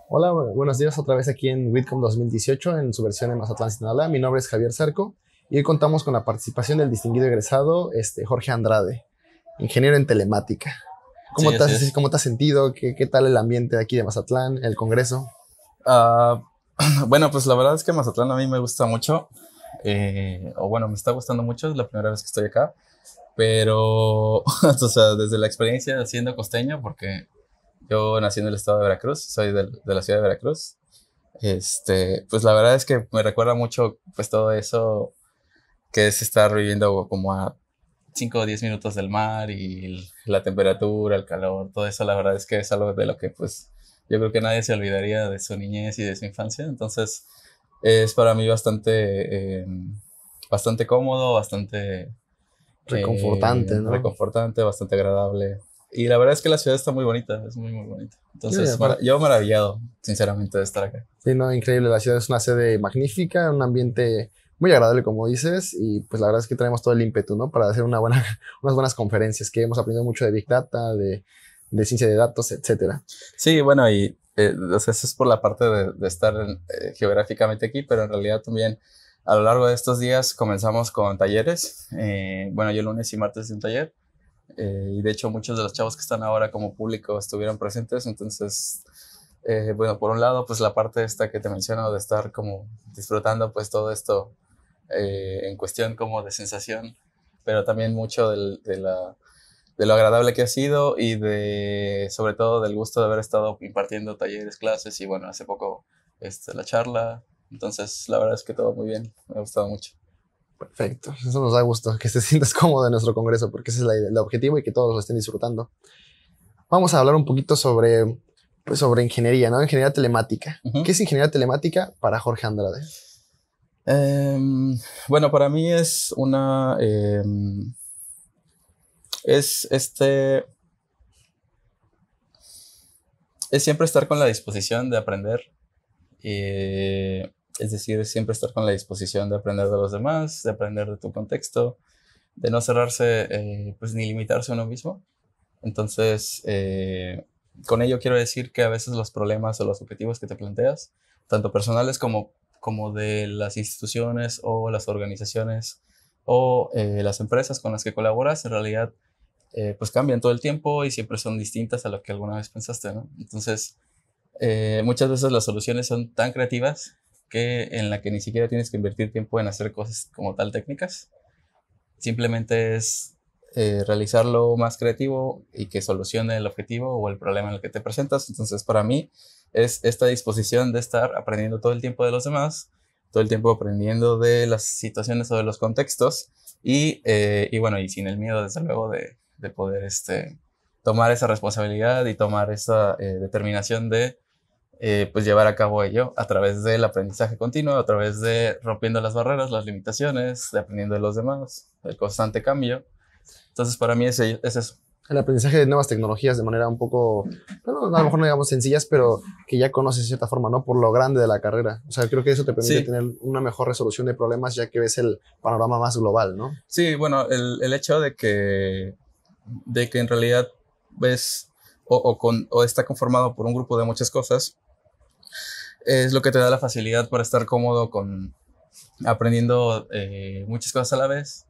Hola, buenos días otra vez aquí en WITCOM 2018 en su versión en Mazatlán, Sinaloa. Mi nombre es Javier Cerco y hoy contamos con la participación del distinguido egresado Jorge Andrade, ingeniero en telemática. Sí, así es. ¿Cómo te has sentido? ¿Qué tal el ambiente de aquí de Mazatlán, el congreso? Ah, bueno, pues la verdad es que Mazatlán a mí me gusta mucho, o bueno, me está gustando mucho, es la primera vez que estoy acá, pero, o sea, desde la experiencia siendo costeño, porque yo nací en el estado de Veracruz, soy de la ciudad de Veracruz, pues la verdad es que me recuerda mucho, pues todo eso que es estar viviendo como a 5 o 10 minutos del mar y la temperatura, el calor, todo eso, la verdad es que es algo de lo que pues yo creo que nadie se olvidaría de su niñez y de su infancia. Entonces es para mí bastante cómodo, bastante Reconfortante, ¿no? reconfortante, bastante agradable. Y la verdad es que la ciudad está muy bonita, es muy, muy bonita. Sí, Entonces, aparte, yo maravillado, sinceramente, de estar acá. sí, no, increíble. La ciudad es una sede magnífica, un ambiente muy agradable, como dices, y pues la verdad es que tenemos todo el ímpetu, ¿no? Para hacer unas buenas conferencias, que hemos aprendido mucho de Big Data, de ciencia de datos, etcétera. Sí, bueno, y o sea, eso es por la parte de estar geográficamente aquí, pero en realidad también a lo largo de estos días comenzamos con talleres. Bueno, yo lunes y martes de un taller, y de hecho muchos de los chavos que están ahora como público estuvieron presentes. Entonces, bueno, por un lado, pues la parte esta que te menciono de estar como disfrutando pues todo esto en cuestión como de sensación, pero también mucho de lo agradable que ha sido y sobre todo del gusto de haber estado impartiendo talleres, clases y bueno, hace poco la charla. Entonces, la verdad es que todo muy bien, me ha gustado mucho. Perfecto, eso nos da gusto, que te sientas cómodo en nuestro congreso, porque ese es el objetivo y que todos lo estén disfrutando. Vamos a hablar un poquito sobre ingeniería, ¿no? Ingeniería telemática. Ujú. ¿Qué es ingeniería telemática para Jorge Andrade? Em, bueno, para mí es es siempre estar con la disposición de aprender. Es decir, es siempre estar con la disposición de aprender de los demás, de aprender de tu contexto, de no cerrarse, pues ni limitarse a uno mismo. Entonces, con ello quiero decir que a veces los problemas o los objetivos que te planteas, tanto personales como de las instituciones o las organizaciones o las empresas con las que colaboras, en realidad, pues cambian todo el tiempo y siempre son distintas a lo que alguna vez pensaste, ¿no? Entonces, muchas veces las soluciones son tan creativas en la que ni siquiera tienes que invertir tiempo en hacer cosas como tal técnicas. Simplemente es realizar lo más creativo y que solucione el objetivo o el problema en el que te presentas. Entonces, para mí es esta disposición de estar aprendiendo todo el tiempo de los demás, todo el tiempo aprendiendo de las situaciones o de los contextos y bueno, y sin el miedo, desde luego, de poder tomar esa responsabilidad y tomar esa determinación de pues llevar a cabo ello a través del aprendizaje continuo, a través de rompiendo las barreras, las limitaciones, de aprendiendo de los demás, el constante cambio. Entonces, para mí es eso. El aprendizaje de nuevas tecnologías de manera un poco, bueno, a lo mejor no digamos sencillas, pero que ya conoces de cierta forma, ¿no? Por lo grande de la carrera. O sea, creo que eso te permite Sí, tener una mejor resolución de problemas ya que ves el panorama más global, ¿no? sí, bueno, el hecho de que en realidad ves o está conformado por un grupo de muchas cosas, es lo que te da la facilidad para estar cómodo con aprendiendo muchas cosas a la vez,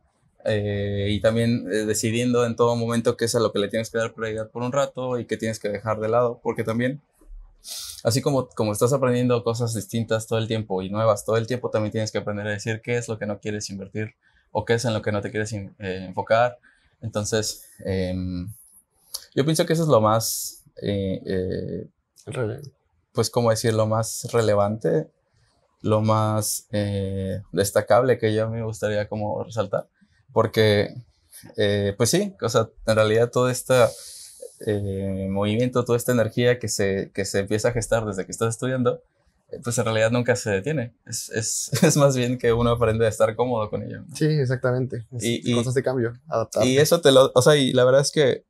y también decidiendo en todo momento qué es a lo que le tienes que dar prioridad por un rato y qué tienes que dejar de lado, porque también, así como estás aprendiendo cosas distintas todo el tiempo y nuevas todo el tiempo, también tienes que aprender a decir qué es lo que no quieres invertir o qué es en lo que no te quieres enfocar. Entonces, yo pienso que eso es lo más, pues, ¿cómo decir? Lo más relevante, lo más destacable que yo me gustaría como resaltar, porque pues sí, o sea, en realidad todo este movimiento, toda esta energía que se empieza a gestar desde que estás estudiando, pues en realidad nunca se detiene, es más bien que uno aprende a estar cómodo con ello, ¿no? Sí, exactamente. Es Y, y, constante cambio, y adaptarte. eso o sea, y la verdad es que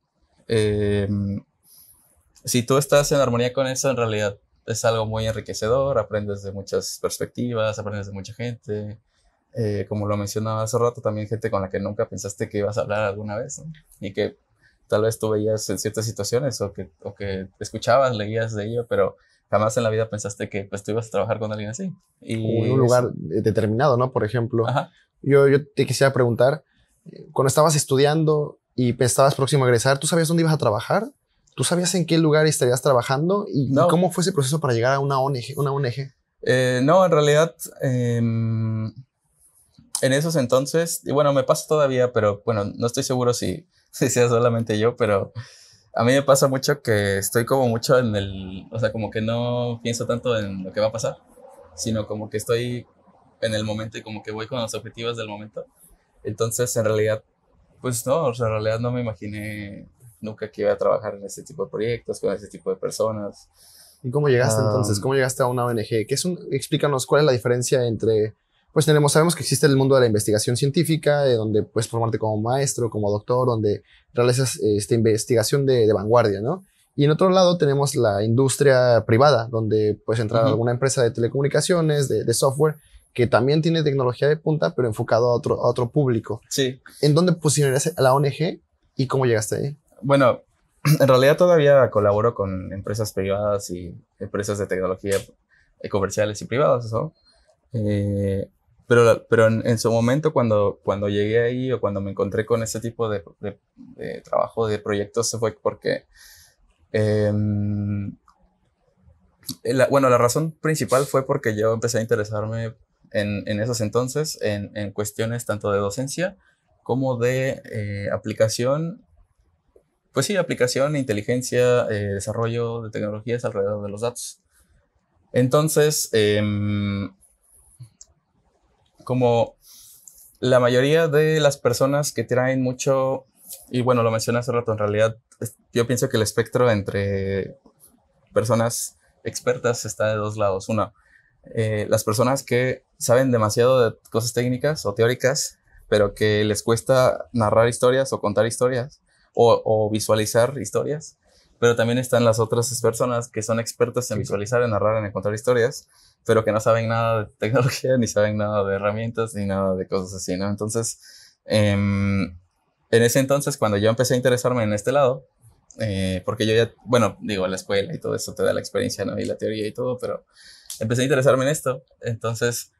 eh, si tú estás en armonía con eso, en realidad es algo muy enriquecedor, aprendes de muchas perspectivas, aprendes de mucha gente, como lo mencionaba hace rato, también gente con la que nunca pensaste que ibas a hablar alguna vez, ¿no? Y que tal vez tú veías en ciertas situaciones o que escuchabas, leías de ello, pero jamás en la vida pensaste que pues tú ibas a trabajar con alguien así. O en Y un lugar determinado, ¿no? Por ejemplo, ajá. yo te quisiera preguntar, cuando estabas estudiando y estabas próximo a egresar, ¿tú sabías dónde ibas a trabajar? ¿Tú sabías en qué lugar estarías trabajando? ¿Y No, cómo fue ese proceso para llegar a una ONG? Una ONG? no, en realidad, en esos entonces, y bueno, me pasa todavía, pero bueno, no estoy seguro si sea solamente yo, pero a mí me pasa mucho que estoy como mucho o sea, como que no pienso tanto en lo que va a pasar, sino como que estoy en el momento y como que voy con los objetivos del momento. Entonces, en realidad, pues no, o sea, en realidad no me imaginé nunca que iba a trabajar en este tipo de proyectos, con ese tipo de personas. ¿Y cómo llegaste entonces? Um, ¿Cómo llegaste a una ONG? Explícanos cuál es la diferencia entre, pues sabemos que existe el mundo de la investigación científica, donde puedes formarte como maestro, como doctor, donde realizas esta investigación de vanguardia, ¿no? Y en otro lado tenemos la industria privada, donde puedes entrar a Ujú. alguna empresa de telecomunicaciones, de software, que también tiene tecnología de punta, pero enfocado a otro público. Sí, ¿En dónde posicionarías a la ONG y cómo llegaste ahí? bueno, en realidad todavía colaboro con empresas privadas y empresas de tecnología comerciales y privadas, ¿no? Eh, pero en su momento, cuando llegué ahí o cuando me encontré con ese tipo de trabajo, de proyectos, fue porque, em, bueno, la razón principal fue porque yo empecé a interesarme en esos entonces en cuestiones tanto de docencia como de aplicación, pues sí, aplicación, inteligencia, desarrollo de tecnologías alrededor de los datos. Entonces, como la mayoría de las personas que traen mucho, y bueno, lo mencioné hace rato, en realidad yo pienso que el espectro entre personas expertas está de dos lados. Uno, las personas que saben demasiado de cosas técnicas o teóricas, pero que les cuesta narrar historias o contar historias o visualizar historias. Pero también están las otras personas que son expertas en visualizar, en narrar, en contar historias, pero que no saben nada de tecnología, ni saben nada de herramientas, ni nada de cosas así, ¿no? Entonces, en ese entonces, cuando yo empecé a interesarme en este lado, porque yo ya, bueno, digo, la escuela y todo eso te da la experiencia, ¿no? Y la teoría y todo, pero empecé a interesarme en esto. Entonces,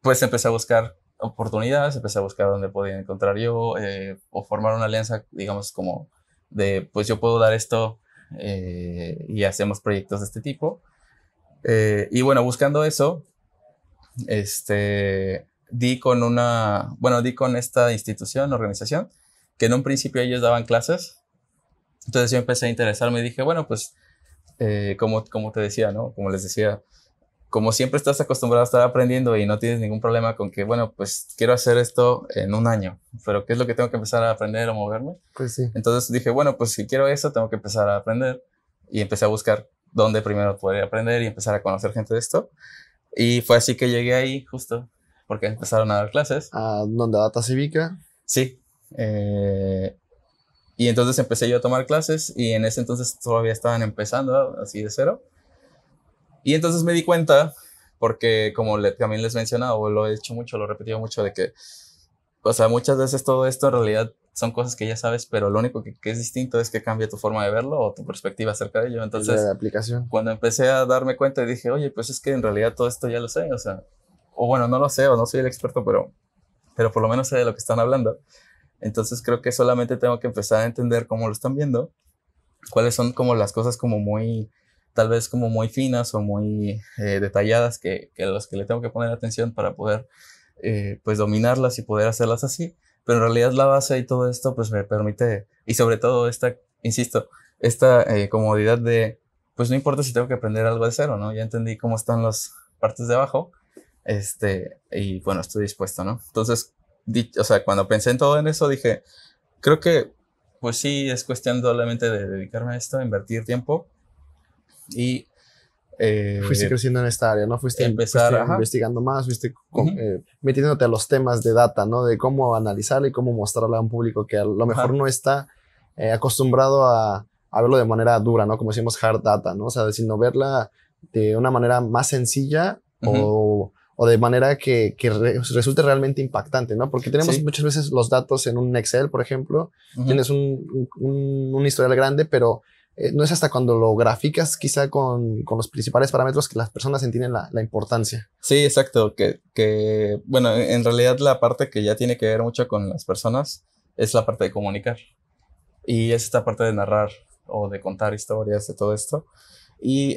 pues empecé a buscar oportunidades, empecé a buscar dónde podía encontrar yo o formar una alianza, digamos, como de, pues yo puedo dar esto y hacemos proyectos de este tipo. Y bueno, buscando eso, di con esta institución, organización, que en un principio ellos daban clases. Entonces yo empecé a interesarme y dije, bueno, pues como te decía, ¿no? Como les decía, como siempre estás acostumbrado a estar aprendiendo y no tienes ningún problema con que, bueno, pues quiero hacer esto en un año, pero ¿qué es lo que tengo que empezar a aprender o moverme? Pues sí. Entonces dije, bueno, pues si quiero eso, tengo que empezar a aprender y empecé a buscar dónde primero podría aprender y empezar a conocer gente de esto. Y fue así que llegué ahí justo, porque empezaron a dar clases. A donde Data Cívica. Sí. Y entonces empecé yo a tomar clases y en ese entonces todavía estaban empezando así de cero. Y entonces me di cuenta, porque como también les he mencionado, o lo he hecho mucho, lo he repetido mucho, de que, o sea, muchas veces todo esto en realidad son cosas que ya sabes, pero lo único que es distinto es que cambia tu forma de verlo o tu perspectiva acerca de ello. De Entonces, la aplicación. cuando empecé a darme cuenta, dije, oye, pues es que en realidad todo esto ya lo sé, o sea, o bueno, no lo sé, o no soy el experto, pero por lo menos sé de lo que están hablando. Entonces creo que solamente tengo que empezar a entender cómo lo están viendo, cuáles son como las cosas como muy, tal vez como muy finas o muy detalladas que a las que le tengo que poner atención para poder pues dominarlas y poder hacerlas así. Pero en realidad la base y todo esto pues me permite, y sobre todo esta, insisto, esta comodidad de, pues no importa si tengo que aprender algo de cero, ¿no? Ya entendí cómo están las partes de abajo, y bueno, estoy dispuesto, ¿no? Entonces, o sea, cuando pensé en todo en eso, dije, creo que pues sí, es cuestión solamente de dedicarme a esto, invertir tiempo y Fuiste creciendo en esta área, ¿no? empezar, Fuiste ajá, investigando más, uh-huh, metiéndote a los temas de data, ¿no? De cómo analizarla y cómo mostrarla a un público que a lo mejor ajá, no está acostumbrado a verlo de manera dura, ¿no? Como decimos hard data, ¿no? O sea, sino verla de una manera más sencilla uh-huh, o de manera que resulte realmente impactante, ¿no? Porque tenemos sí, muchas veces los datos en un Excel, por ejemplo, uh-huh, tienes un historial grande, pero no es hasta cuando lo graficas quizá con los principales parámetros que las personas entienden la importancia. Sí, exacto, bueno, en realidad la parte que ya tiene que ver mucho con las personas es la parte de comunicar. Y es esta parte de narrar o de contar historias de todo esto. Y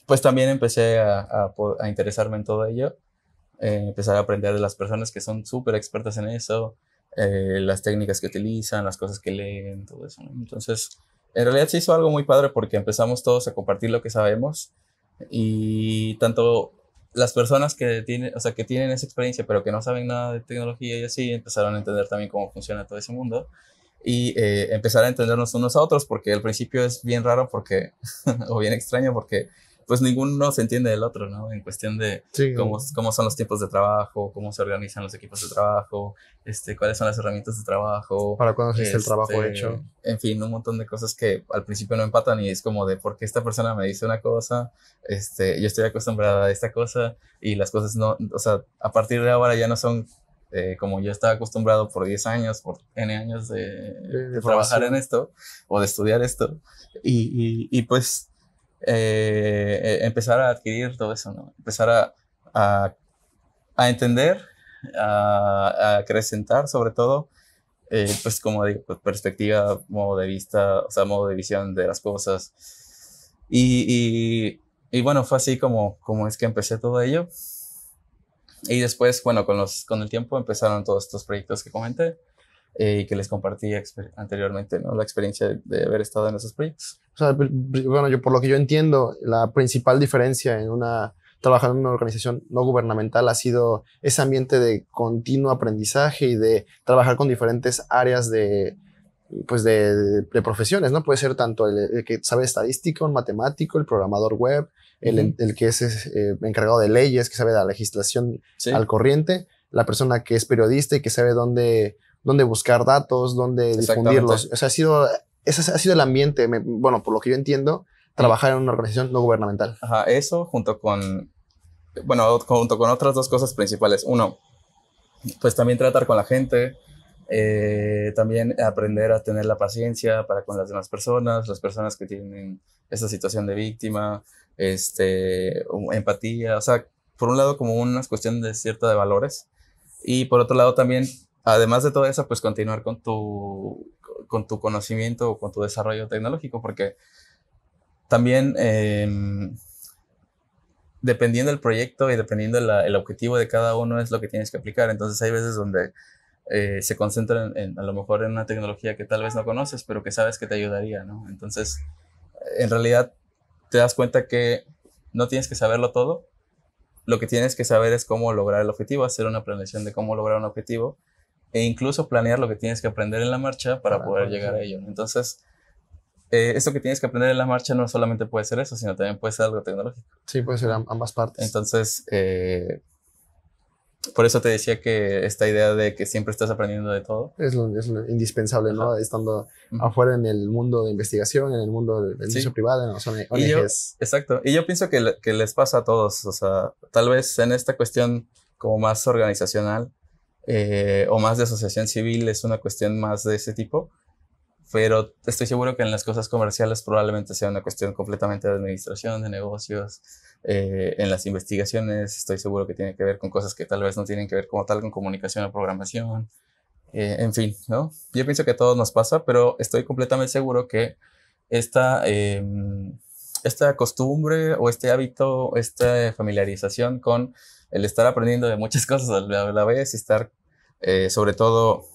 pues también empecé a interesarme en todo ello. Empezar a aprender de las personas que son súper expertas en eso, las técnicas que utilizan, las cosas que leen, todo eso, ¿no? Entonces, en realidad se hizo algo muy padre porque empezamos todos a compartir lo que sabemos y tanto las personas que tienen, o sea, que tienen esa experiencia pero que no saben nada de tecnología y así, empezaron a entender también cómo funciona todo ese mundo y empezar a entendernos unos a otros porque al principio es bien raro porque, o bien extraño porque pues ninguno se entiende del otro, ¿no? En cuestión de Sí, cómo son los tiempos de trabajo, cómo se organizan los equipos de trabajo, cuáles son las herramientas de trabajo. para cuando existe el trabajo hecho. En fin, un montón de cosas que al principio no empatan y es como de por qué esta persona me dice una cosa, yo estoy acostumbrada a esta cosa y las cosas no, o sea, a partir de ahora ya no son como yo estaba acostumbrado por 10 años, por N años de trabajar en esto o de estudiar esto. Y pues empezar a adquirir todo eso, ¿no? Empezar a entender, a acrecentar sobre todo, pues como digo, pues, perspectiva, modo de vista, o sea, modo de visión de las cosas. Y bueno, fue así como es que empecé todo ello. Y después, bueno, con el tiempo empezaron todos estos proyectos que comenté y que les compartí anteriormente, ¿no? La experiencia de haber estado en esos proyectos. O sea, bueno, por lo que yo entiendo, la principal diferencia trabajar en una organización no gubernamental ha sido ese ambiente de continuo aprendizaje y de trabajar con diferentes áreas de profesiones, ¿no? Puede ser tanto el que sabe estadística, un matemático, el programador web, el que es encargado de leyes, que sabe de la legislación al corriente, la persona que es periodista y que sabe dónde buscar datos, dónde difundirlos. O sea, ese ha sido el ambiente, bueno, por lo que yo entiendo, trabajar en una organización no gubernamental. Ajá, eso junto con otras dos cosas principales. Uno, pues también tratar con la gente, también aprender a tener la paciencia para con las demás personas, las personas que tienen esa situación de víctima, empatía, o sea, por un lado como una cuestión de cierta de valores y por otro lado también, además de todo eso, pues continuar con tu conocimiento o con tu desarrollo tecnológico, porque también dependiendo del proyecto y dependiendo el objetivo de cada uno es lo que tienes que aplicar. Entonces hay veces donde se concentran a lo mejor en una tecnología que tal vez no conoces, pero que sabes que te ayudaría, ¿no? Entonces, en realidad te das cuenta que no tienes que saberlo todo. Lo que tienes que saber es cómo lograr el objetivo, hacer una planeación de cómo lograr un objetivo e incluso planear lo que tienes que aprender en la marcha para poder llegar a ello. Entonces, esto que tienes que aprender en la marcha no solamente puede ser eso, sino también puede ser algo tecnológico. Sí, puede ser ambas partes. Entonces, por eso te decía que esta idea de que siempre estás aprendiendo de todo. Es lo indispensable, ¿no? Ajá. Estando afuera en el mundo de investigación, en el mundo del negocio privado, en las ONGs. Exacto. Y yo pienso que les pasa a todos. O sea, tal vez en esta cuestión como más organizacional o más de asociación civil es una cuestión más de ese tipo. Pero estoy seguro que en las cosas comerciales probablemente sea una cuestión completamente de administración, de negocios. En las investigaciones estoy seguro que tiene que ver con cosas que tal vez no tienen que ver como tal con comunicación o programación. En fin, ¿no? Yo pienso que a todos nos pasa, pero estoy completamente seguro que esta costumbre o este hábito, esta familiarización con el estar aprendiendo de muchas cosas a la vez y estar sobre todo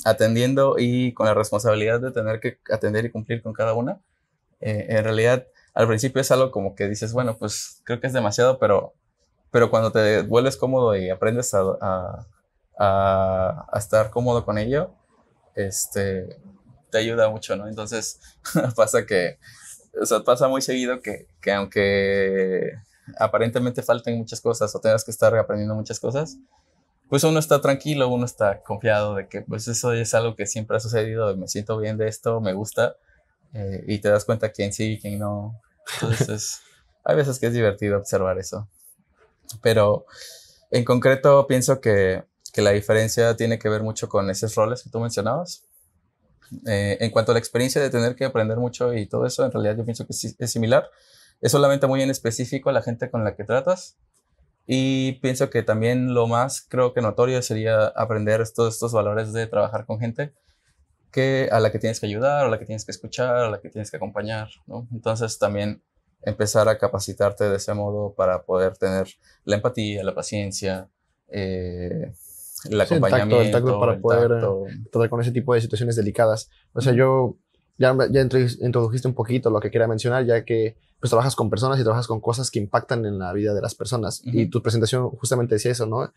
atendiendo y con la responsabilidad de tener que atender y cumplir con cada una, en realidad al principio es algo como que dices, bueno, pues creo que es demasiado, pero cuando te vuelves cómodo y aprendes a estar cómodo con ello, te ayuda mucho, ¿no? Entonces pasa muy seguido que aunque aparentemente falten muchas cosas o tengas que estar aprendiendo muchas cosas, pues uno está tranquilo, uno está confiado de que pues eso es algo que siempre ha sucedido, me siento bien de esto, me gusta, y te das cuenta quién sí y quién no. Entonces, hay veces que es divertido observar eso. Pero en concreto pienso que la diferencia tiene que ver mucho con esos roles que tú mencionabas. En cuanto a la experiencia de tener que aprender mucho y todo eso, en realidad yo pienso que sí es similar. Es solamente muy en específico a la gente con la que tratas. Y pienso que también lo más creo que notorio sería aprender todos estos valores de trabajar con gente a la que tienes que ayudar, a la que tienes que escuchar, a la que tienes que acompañar, ¿no? Entonces también empezar a capacitarte de ese modo para poder tener la empatía, la paciencia, el Sí, acompañamiento, el tacto para el poder tacto. tratar con ese tipo de situaciones delicadas. O sea, Ujú, yo ya introdujiste un poquito lo que quería mencionar, ya que pues trabajas con personas y trabajas con cosas que impactan en la vida de las personas. Y ujú, tu presentación justamente decía eso, ¿no?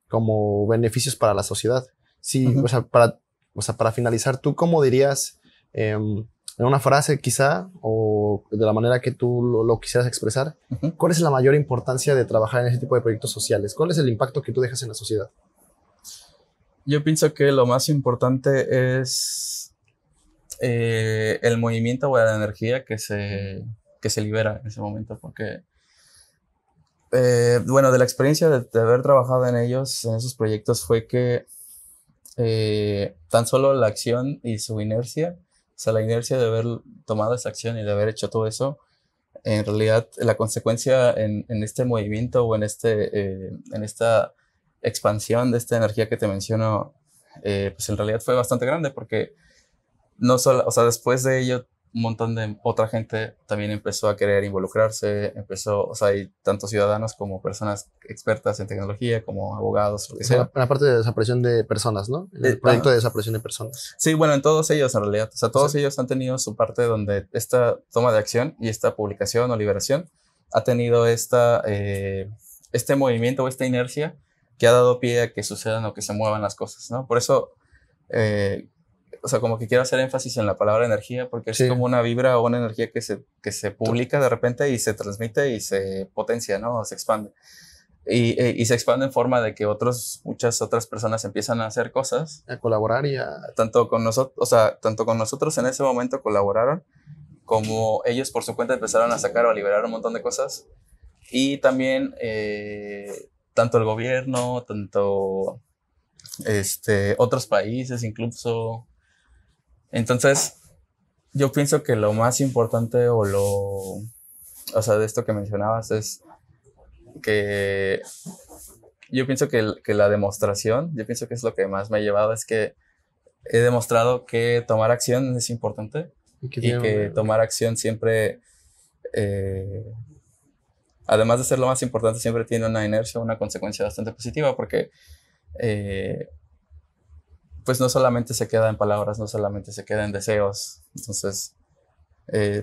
Como beneficios para la sociedad. Sí, ujú, o sea, para finalizar, ¿tú cómo dirías, en una frase quizá, o de la manera que tú lo quisieras expresar, ujú. cuál es la mayor importancia de trabajar en ese tipo de proyectos sociales? ¿Cuál es el impacto que tú dejas en la sociedad? Yo pienso que lo más importante es el movimiento o la energía que se libera en ese momento, porque, bueno, de la experiencia de haber trabajado en ellos, en esos proyectos, fue que tan solo la acción y su inercia, o sea, la inercia de haber tomado esa acción y de haber hecho todo eso, en realidad la consecuencia en este movimiento o en esta expansión de esta energía que te menciono, pues en realidad fue bastante grande porque no solo, o sea, después de ello, un montón de otra gente también empezó a querer involucrarse, empezó, o sea, hay tanto ciudadanos como personas expertas en tecnología, como abogados, lo que O sea, sea. en la parte de desaparición de personas, ¿no? En el proyecto Ajá. de desaparición de personas. Sí, bueno, en todos ellos en realidad, o sea, Sí. todos ellos han tenido su parte donde esta toma de acción y esta publicación o liberación ha tenido este movimiento o esta inercia que ha dado pie a que sucedan o que se muevan las cosas, ¿no? Por eso, eh, o sea, como que quiero hacer énfasis en la palabra energía, porque es Sí, como una vibra o una energía que se to- publica de repente y se transmite y se potencia, ¿no? O se expande. Y se expande en forma de que muchas otras personas empiezan a hacer cosas, a colaborar y a... tanto con nosotros, o sea, tanto con nosotros en ese momento colaboraron, como ellos por su cuenta empezaron a sacar o a liberar un montón de cosas. Y también, tanto el gobierno, tanto otros países incluso. Entonces, yo pienso que lo más importante o sea, de esto que mencionabas es que yo pienso que la demostración, yo pienso que es lo que más me ha llevado, es que he demostrado que tomar acción es importante y que y tienen que tomar acción siempre, eh, además de ser lo más importante, siempre tiene una inercia, una consecuencia bastante positiva, porque eh, pues no solamente se queda en palabras, no solamente se queda en deseos. Entonces,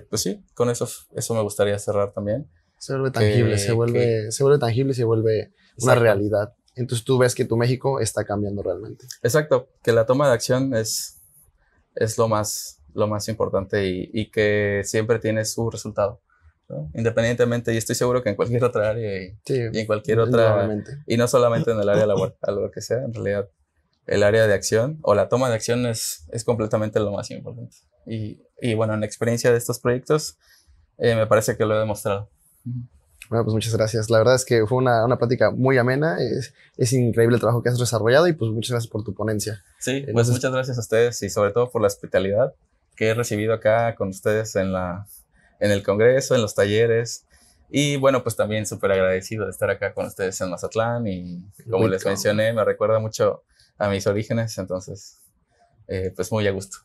pues sí, con eso me gustaría cerrar también. se vuelve tangible, Que se vuelve tangible y se vuelve una exacto, realidad. Entonces tú ves que tu México está cambiando realmente. exacto, que la toma de acción es lo más importante y que siempre tiene su resultado, ¿no? Independientemente, y estoy seguro que en cualquier otra área Sí, y en cualquier otra, indudablemente. y no solamente en el área laboral, lo que sea, en realidad el área de acción o la toma de acción es completamente lo más importante. Y bueno, en la experiencia de estos proyectos, me parece que lo he demostrado. Bueno, pues muchas gracias. La verdad es que fue una plática muy amena. Es increíble el trabajo que has desarrollado y pues muchas gracias por tu ponencia. Sí, No pues sé, muchas gracias a ustedes y sobre todo por la hospitalidad que he recibido acá con ustedes en el congreso, en los talleres. Y bueno, pues también súper agradecido de estar acá con ustedes en Mazatlán y como les welcome. mencioné, me recuerda mucho a mis orígenes, entonces, pues muy a gusto.